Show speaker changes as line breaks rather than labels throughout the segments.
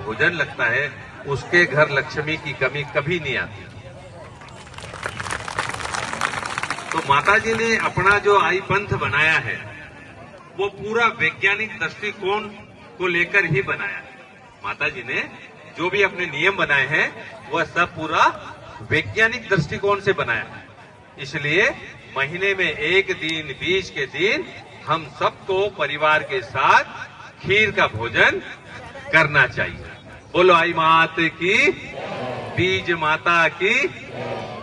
भोजन लगता है उसके घर लक्ष्मी की कमी कभी नहीं आती। तो माताजी ने अपना जो आई पंथ बनाया है वो पूरा वैज्ञानिक दृष्टिकोण को लेकर ही बनाया है। माताजी ने जो भी अपने नियम बनाए हैं वह सब पूरा वैज्ञानिक दृष्टिकोण से बनाया है। इसलिए महीने में एक दिन बीज के दिन हम सबको परिवार के साथ खीर का भोजन करना चाहिए। बोलो आई मात की, बीज माता की।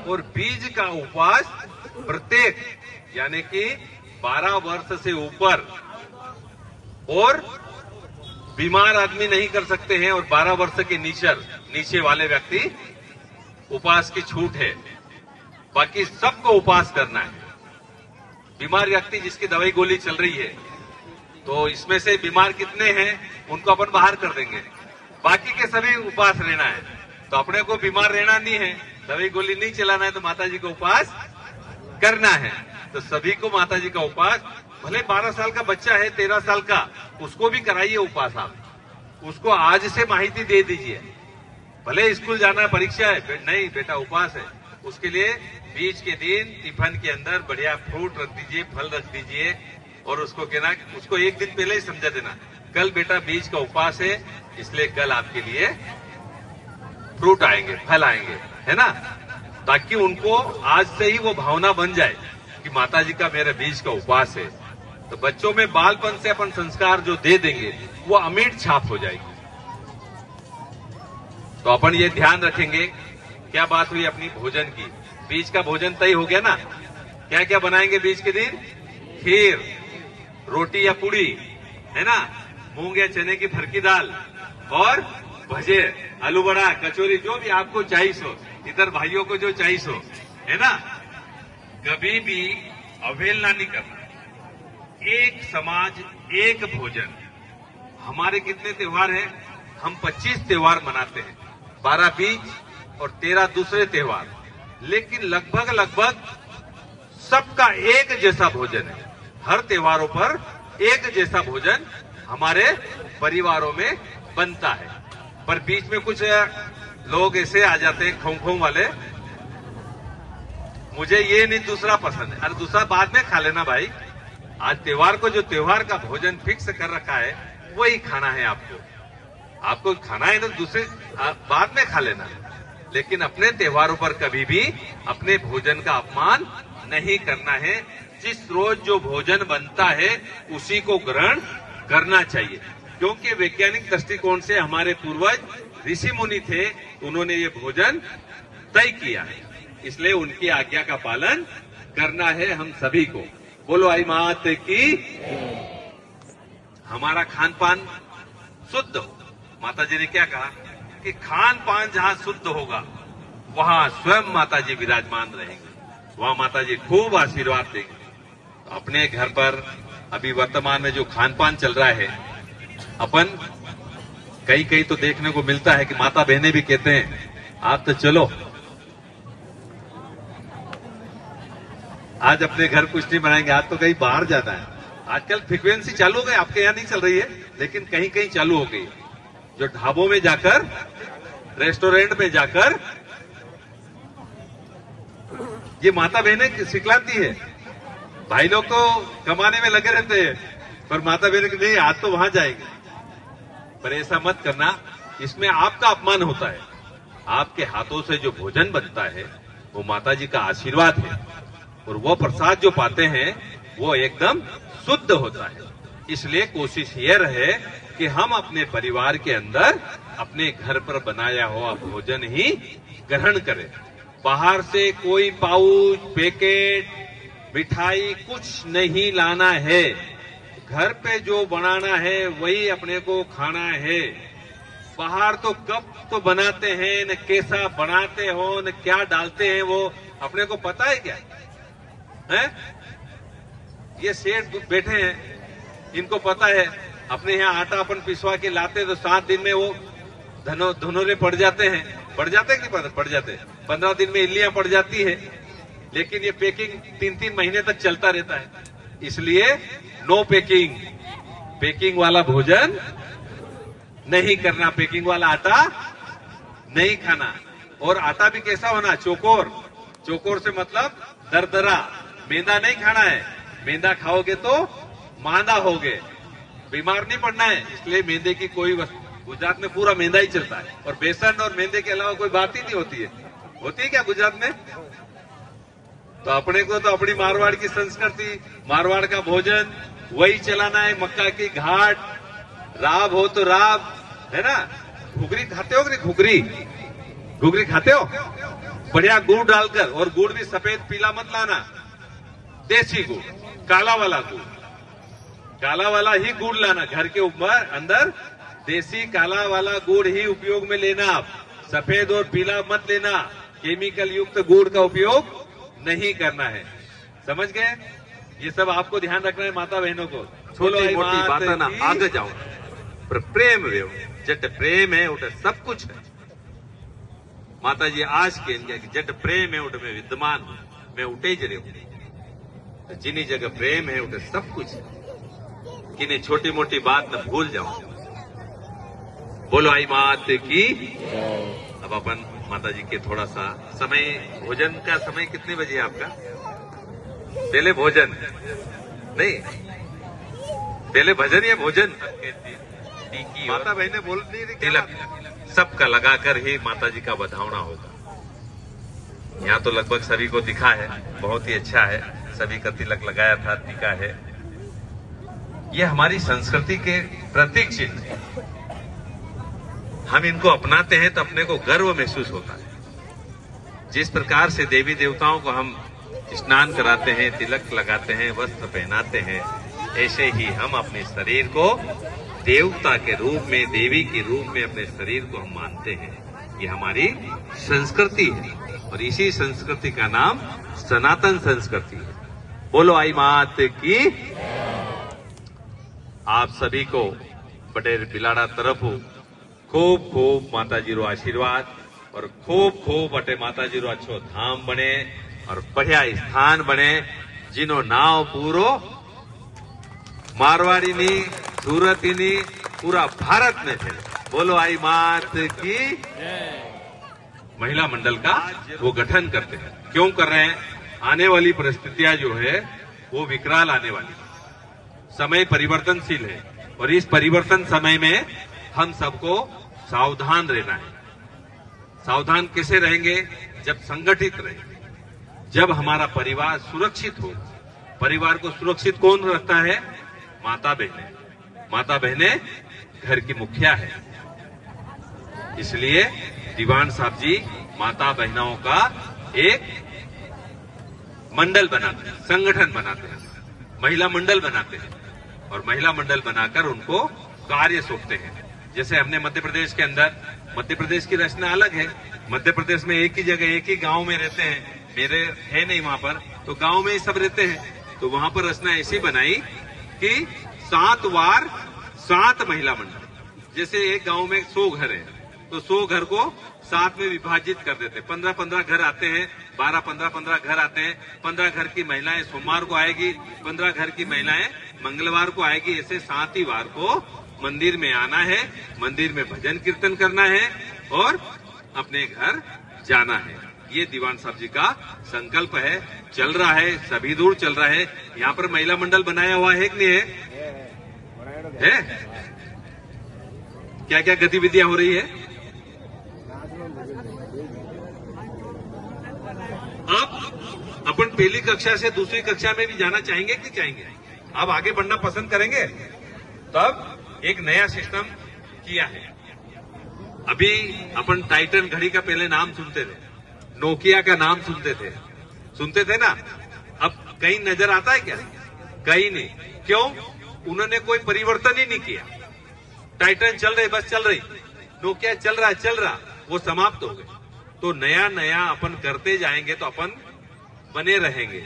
और बीज का उपवास प्रत्येक यानी कि 12 वर्ष से ऊपर और बीमार आदमी नहीं कर सकते हैं, और 12 वर्ष के नीचे वाले व्यक्ति उपवास की छूट है। बाकी सबको उपवास करना है। बीमार व्यक्ति जिसकी दवाई गोली चल रही है तो इसमें से बीमार कितने हैं उनको अपन बाहर कर देंगे, बाकी के सभी उपवास रहना है। तो अपने को बीमार रहना नहीं है, दवाई गोली नहीं चलाना है, तो माताजी को उपवास करना है। तो सभी को माताजी का उपवास, भले 12 साल का बच्चा है 13 साल का, उसको भी कराइए उपवास। आप उसको आज से माहिती दे दीजिए। भले स्कूल जाना है, परीक्षा है, नहीं बेटा उपवास है, उसके लिए बीज के दिन टिफिन के अंदर बढ़िया फ्रूट रख दीजिए, फल रख दीजिए, और उसको कहना, उसको एक दिन पहले ही समझा देना, कल बेटा बीज का उपवास है, इसलिए कल आपके लिए फ्रूट आएंगे, फल आएंगे, है ना। ताकि उनको आज से ही वो भावना बन जाए कि माताजी का मेरे बीज का उपवास है। तो बच्चों में बालपन से अपन संस्कार जो दे देंगे वो अमिट छाप हो जाएगी। तो अपन ये ध्यान रखेंगे। क्या बात हुई अपनी भोजन की, बीज का भोजन तय हो गया ना। क्या क्या बनाएंगे बीज के दिन? खीर, रोटी या पूड़ी, है ना, मूंग या चने की फरकी दाल, और भजे, आलू बड़ा, कचौरी, जो भी आपको चाहिए सो, इधर भाइयों को जो चाहिए सो, है ना। कभी भी अवहेलना नहीं करना। एक समाज एक भोजन। हमारे कितने त्योहार हैं? हम 25 त्योहार मनाते हैं, 12 बीज और 13 दूसरे त्योहार, लेकिन लगभग सबका एक जैसा भोजन है। हर त्योहारों पर एक जैसा भोजन हमारे परिवारों में बनता है। पर बीच में कुछ लोग ऐसे आ जाते हैं खों वाले, मुझे ये नहीं दूसरा पसंद है। अरे दूसरा बाद में खा लेना भाई, आज त्योहार को जो त्योहार का भोजन फिक्स कर रखा है वही खाना है। आपको खाना है तो दूसरे बाद में खा लेना, लेकिन अपने त्योहारों पर कभी भी अपने भोजन का अपमान नहीं करना है। जिस रोज जो भोजन बनता है उसी को ग्रहण करना चाहिए, क्योंकि वैज्ञानिक दृष्टिकोण से हमारे पूर्वज ऋषि मुनि थे, उन्होंने ये भोजन तय किया है, इसलिए उनकी आज्ञा का पालन करना है हम सभी को। बोलो आई मात की। हमारा खान पान शुद्ध हो। माता जी ने क्या कहा कि खान पान जहां शुद्ध होगा वहां स्वयं माता जी विराजमान रहेंगे, वहां माता जी खूब आशीर्वाद देंगे। तो अपने घर पर अभी वर्तमान में जो खान पान चल रहा है, अपन कई तो देखने को मिलता है कि माता बहनें भी कहते हैं आप तो चलो आज अपने घर कुछ नहीं बनाएंगे, आज तो कहीं बाहर जाना है। आजकल फ्रीक्वेंसी चालू हो गई, आपके यहाँ नहीं चल रही है लेकिन कहीं कहीं चालू हो गई, जो ढाबों में जाकर, रेस्टोरेंट में जाकर ये माता बहनें सिखलाती है। भाई लोग तो कमाने में लगे रहते हैं, पर माता बहनें नहीं आज तो वहां जाएंगे। पर ऐसा मत करना, इसमें आपका अपमान होता है। आपके हाथों से जो भोजन बनता है वो माता जी का आशीर्वाद है, और वो प्रसाद जो पाते हैं वो एकदम शुद्ध होता है। इसलिए कोशिश ये रहे कि हम अपने परिवार के अंदर अपने घर पर बनाया हुआ भोजन ही ग्रहण करें। बाहर से कोई पाउच, पैकेट, मिठाई कुछ नहीं लाना है। घर पे जो बनाना है वही अपने को खाना है। बाहर तो कब तो बनाते हैं, न कैसा बनाते हो, न क्या डालते हैं, वो अपने को पता है क्या है? ये सेठ बैठे हैं, इनको पता है। अपने यहाँ आटा अपन पिसवा के लाते तो 7 दिन में वो धनोरे पड़ जाते हैं। पड़ जाते कि नहीं पड़ जाते? 15 दिन में इल्लियां पड़ जाती है, लेकिन ये पैकिंग 3-3 महीने तक चलता रहता है। इसलिए नो पैकिंग, पैकिंग वाला भोजन नहीं करना, पैकिंग वाला आटा नहीं खाना। और आटा भी कैसा होना, चौकोर। चौकोर से मतलब दरदरा, मैदा नहीं खाना है। मैदा खाओगे तो मांदा होगे, बीमार नहीं पड़ना है। इसलिए मैदे की कोई वस्तु, गुजरात में पूरा मैदा ही चलता है और बेसन और मैदे के अलावा कोई बात ही नहीं होती है। होती है क्या गुजरात में? तो अपने को तो अपनी मारवाड़ की संस्कृति, मारवाड़ का भोजन वही चलाना है। मक्का की घाट, राब हो तो राब, है ना। घुगरी खाते हो कि घुगरी? घुगरी खाते हो? बढ़िया गुड़ डालकर, और गुड़ भी सफेद पीला मत लाना, देसी गुड़, काला वाला गुड़, काला वाला ही गुड़ लाना। घर के ऊपर अंदर देसी काला वाला गुड़ ही उपयोग में लेना आप, सफेद और पीला मत लेना। केमिकल युक्त गुड़ का उपयोग नहीं करना है, समझ गए? ये सब आपको ध्यान रखना है माता बहनों को।
छोटी मोटी बातें ना आगे जाओ, पर प्रेम वे जट प्रेम है उठ सब कुछ है। माता जी आज के जट प्रेम है उठ में विद्यमान, मैं उठे ज रहे जिनी जगह प्रेम है उठ सब कुछ है। किन्हें छोटी मोटी बात न भूल जाओ। बोलो आई मात की। अब अपन माता जी के थोड़ा सा समय, भोजन का समय कितने बजे है आपका? पहले भोजन नहीं, पहले भजन या भोजन? माता बहने बोल नहीं रही, तिलक सबका लगाकर ही माता जी का बधावना होगा। यहाँ तो लगभग सभी को दिखा है, बहुत ही अच्छा है, सभी का तिलक लगाया था, टीका है। ये हमारी संस्कृति के प्रतीक चिन्ह है। हम इनको अपनाते हैं तो अपने को गर्व महसूस होता है। जिस प्रकार से देवी देवताओं को हम स्नान कराते हैं, तिलक लगाते हैं, वस्त्र पहनाते हैं, ऐसे ही हम अपने शरीर को देवता के रूप में, देवी के रूप में अपने शरीर को हम मानते हैं। ये हमारी संस्कृति है और इसी संस्कृति का नाम सनातन संस्कृति है। बोलो आई मात की। आप सभी को बड़े बिलाड़ा तरफ खूब खूब माता जी रो आशीर्वाद और खूब खूब बटे माता जी रो अच्छो धाम बने और बढ़िया स्थान बने, जिनो नाव पूरो मारवाड़ी नी, सूरती नी, पूरा भारत में थे। बोलो आई मात की। महिला मंडल का वो गठन करते हैं। क्यों कर रहे हैं? आने वाली परिस्थितियां जो है वो विकराल आने वाली, समय परिवर्तनशील है और इस परिवर्तन समय में हम सबको सावधान रहना है। सावधान कैसे रहेंगे? जब संगठित रहेंगे, जब हमारा परिवार सुरक्षित हो। परिवार को सुरक्षित कौन रखता है? माता बहने। माता बहने घर की मुखिया है। इसलिए दीवान साहब जी माता बहनों का एक मंडल बनाते हैं, संगठन बनाते हैं, महिला मंडल बनाते हैं और महिला मंडल बनाकर उनको कार्य सौंपते हैं। जैसे हमने मध्य प्रदेश के अंदर, मध्य प्रदेश की रचना अलग है। मध्य प्रदेश में एक ही जगह, एक ही गांव में रहते हैं। मेरे है नहीं वहां पर, तो गांव में ही सब रहते हैं। तो वहां पर रचना ऐसी बनाई कि 7 वार 7 महिला मंडल। जैसे एक गांव में 100 घर है तो 100 घर को 7 में विभाजित कर देते। 15-15 घर आते हैं, 12-15 घर आते हैं। 15 घर की महिलाएं सोमवार को आएगी, 15 घर की महिलाएं मंगलवार को आएगी। ऐसे 7 ही वार को मंदिर में आना है, मंदिर में भजन कीर्तन करना है और अपने घर जाना है। ये दीवान साहब जी का संकल्प है, चल रहा है, सभी दूर चल रहा है। यहाँ पर महिला मंडल बनाया हुआ है कि नहीं है? क्या क्या गतिविधियां हो रही है? आप अपन पहली कक्षा से दूसरी कक्षा में भी जाना चाहेंगे कि चाहेंगे? आप आगे बढ़ना पसंद करेंगे? तब एक नया सिस्टम किया है। अभी अपन टाइटन घड़ी का पहले नाम सुनते थे, नोकिया का नाम सुनते थे ना। अब कहीं नजर आता है क्या? कहीं नहीं। क्यों? उन्होंने कोई परिवर्तन ही नहीं किया। टाइटन चल रही, बस चल रही। नोकिया चल रहा, वो समाप्त हो गए। तो नया नया अपन करते जाएंगे तो अपन बने रहेंगे।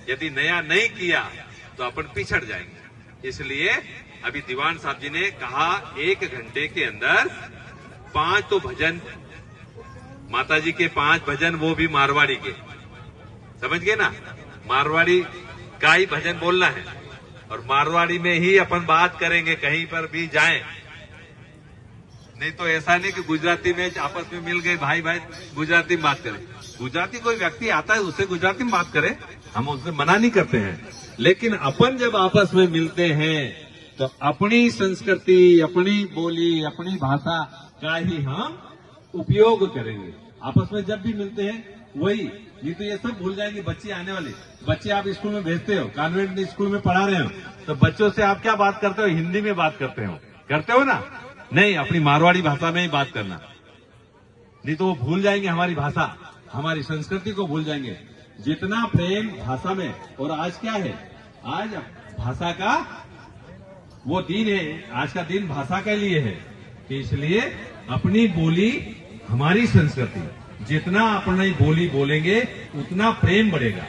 यदि नया नहीं किया तो अपन पिछड़ जाएंगे। इसलिए अभी दीवान साहब जी ने कहा 1 घंटे के अंदर 5 तो भजन, माता जी के 5 भजन, वो भी मारवाड़ी के। समझ गए ना? मारवाड़ी का ही भजन बोलना है और मारवाड़ी में ही अपन बात करेंगे, कहीं पर भी जाएं।
नहीं तो ऐसा नहीं कि गुजराती में आपस में मिल गए भाई भाई गुजराती में बात करें। गुजराती कोई व्यक्ति आता है उससे गुजराती में बात करें, हम उससे मना नहीं करते हैं, लेकिन अपन जब आपस में मिलते हैं तो अपनी संस्कृति, अपनी बोली, अपनी भाषा का ही हम उपयोग करेंगे। आपस में जब भी मिलते हैं वही, नहीं तो ये सब भूल जाएंगे बच्चे आने वाले। बच्चे आप स्कूल में भेजते हो, कॉन्वेंट स्कूल में पढ़ा रहे हो, तो बच्चों से आप क्या बात करते हो? हिंदी में बात करते हो ना? नहीं, अपनी मारवाड़ी भाषा में ही बात करना, नहीं तो वो भूल जाएंगे हमारी भाषा, हमारी संस्कृति को भूल जाएंगे। जितना प्रेम भाषा में, और आज क्या है, आज भाषा का वो दिन है, आज का दिन भाषा के लिए है, कि इसलिए अपनी बोली, हमारी संस्कृति, जितना अपनी बोली बोलेंगे उतना प्रेम बढ़ेगा।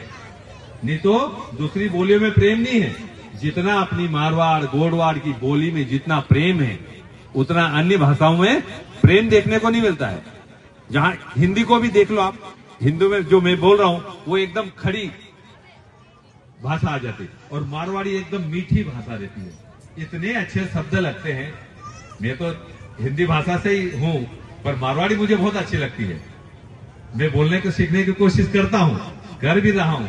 नहीं तो दूसरी बोलियों में प्रेम नहीं है। जितना अपनी मारवाड़ गोड़वाड़ की बोली में जितना प्रेम है उतना अन्य भाषाओं में प्रेम देखने को नहीं मिलता है। जहां हिंदी को भी देख लो आप, हिंदू में जो मैं बोल रहा हूं वो एकदम खड़ी भाषा आ जाती है, और मारवाड़ी एकदम मीठी भाषा रहती है, इतने अच्छे शब्द लगते हैं। मैं तो हिंदी भाषा से ही हूं, पर मारवाड़ी मुझे बहुत अच्छी लगती है। मैं बोलने को सीखने की कोशिश करता हूं, कर भी रहा हूं,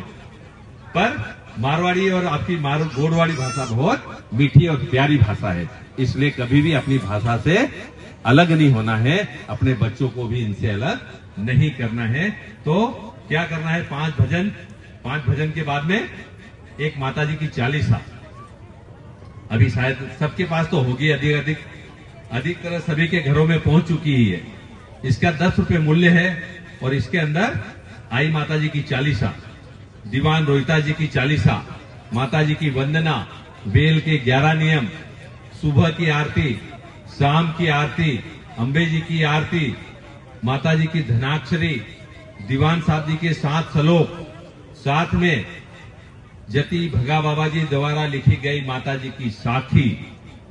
पर मारवाड़ी और आपकी गोड़वाड़ी भाषा बहुत मीठी और प्यारी भाषा है। इसलिए कभी भी अपनी भाषा से अलग नहीं होना है, अपने बच्चों को भी इनसे अलग नहीं करना है। तो क्या करना है, 5 भजन के बाद में एक माताजी की चालीसा, अभी शायद सबके पास तो होगी, अधिकतर सभी के घरों में पहुंच चुकी ही है। इसका 10 रुपए मूल्य है, और इसके अंदर आई माताजी की चालीसा, दीवान रोहिता जी की चालीसा, माता जी की वंदना, बेल के 11 नियम, सुबह की आरती, शाम की आरती, अम्बे जी की आरती, माता जी की धनाक्षरी, दीवान साहब जी के 7 श्लोक, साथ में जति भगा बाबा जी द्वारा लिखी गई माता जी की साखी,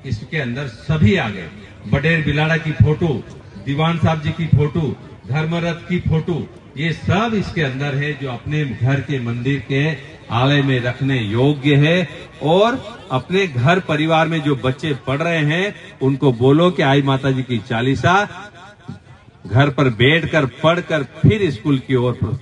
इसके अंदर सभी आ गए। बडेर बिलाड़ा की फोटो, दीवान साहब जी की फोटो, धर्मरथ की फोटो, ये सब इसके अंदर है, जो अपने घर के मंदिर के आलय में रखने योग्य है। और अपने घर परिवार में जो बच्चे पढ़ रहे हैं उनको बोलो कि आई माता जी की चालीसा घर पर बैठकर पढ़कर फिर स्कूल की ओर प्रस्थान